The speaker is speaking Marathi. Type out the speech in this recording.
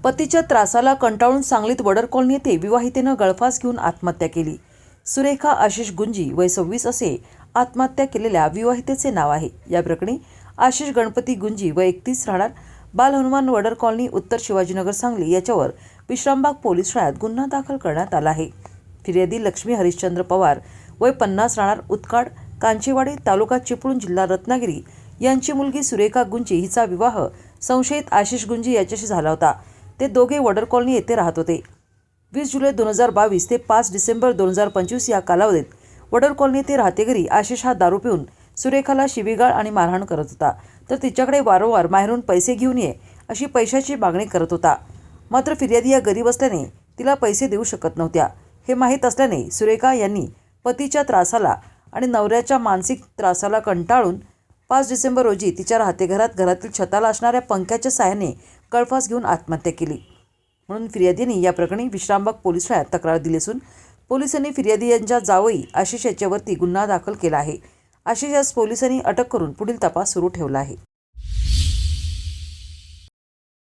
पतीच्या त्रासाला कंटाळून सांगलीत वडर कॉलनी येथे विवाहितेनं गळफास घेऊन आत्महत्या केली। सुरेखा आशिष गुंजी वय 26 असे आत्महत्या केलेल्या विवाहितेचे नाव आहे। या प्रकरणी आशिष गणपती गुंजी वय 31 राहणार बाल हनुमान वडर कॉलनी उत्तर शिवाजीनगर सांगली याच्यावर विश्रामबाग पोलीस ठाण्यात गुन्हा दाखल करण्यात आला आहे। फिर्यादी लक्ष्मी हरिश्चंद्र पवार वय 50 राहणार उत्काड कांचेवाडी तालुका चिपळूण जिल्हा रत्नागिरी यांची मुलगी सुरेखा गुंजी हिचा विवाह संशयित आशिष गुंजी याच्याशी झाला होता। ते दोघे वडर कॉलनी येथे राहत होते। 20 जुलै 2022 ते 5 डिसेंबर 2025 या कालावधीत वडर कॉलनी येथे राहतेघरी आशिष हा दारू पिऊन सुरेखाला शिवीगाळ आणि मारहाण करत होता, तर तिच्याकडे वारंवार बाहेरून पैसे घेऊन ये अशी पैशाची मागणी करत होता। मात्र फिर्यादी या गरीब असल्याने तिला पैसे देऊ शकत नव्हत्या। हे माहीत असल्याने सुरेखा यांनी पतीच्या त्रासाला आणि नवऱ्याच्या मानसिक त्रासाला कंटाळून 5 डिसेंबर रोजी तिच्या राहतेघरात घरातील छताला असणाऱ्या पंख्याच्या साहाय्याने गळफास घेऊन आत्महत्या केली। म्हणून फिर्यादीने या प्रकरणी विश्रामबाग पोलीस ठाण्यात तक्रार दिली असून पोलिसांनी फिर्यादी यांच्या जावई आशिष याच्यावरती गुन्हा दाखल केला आहे। आशिष यास पोलिसांनी अटक करून पुढील तपास सुरू ठेवला आहे।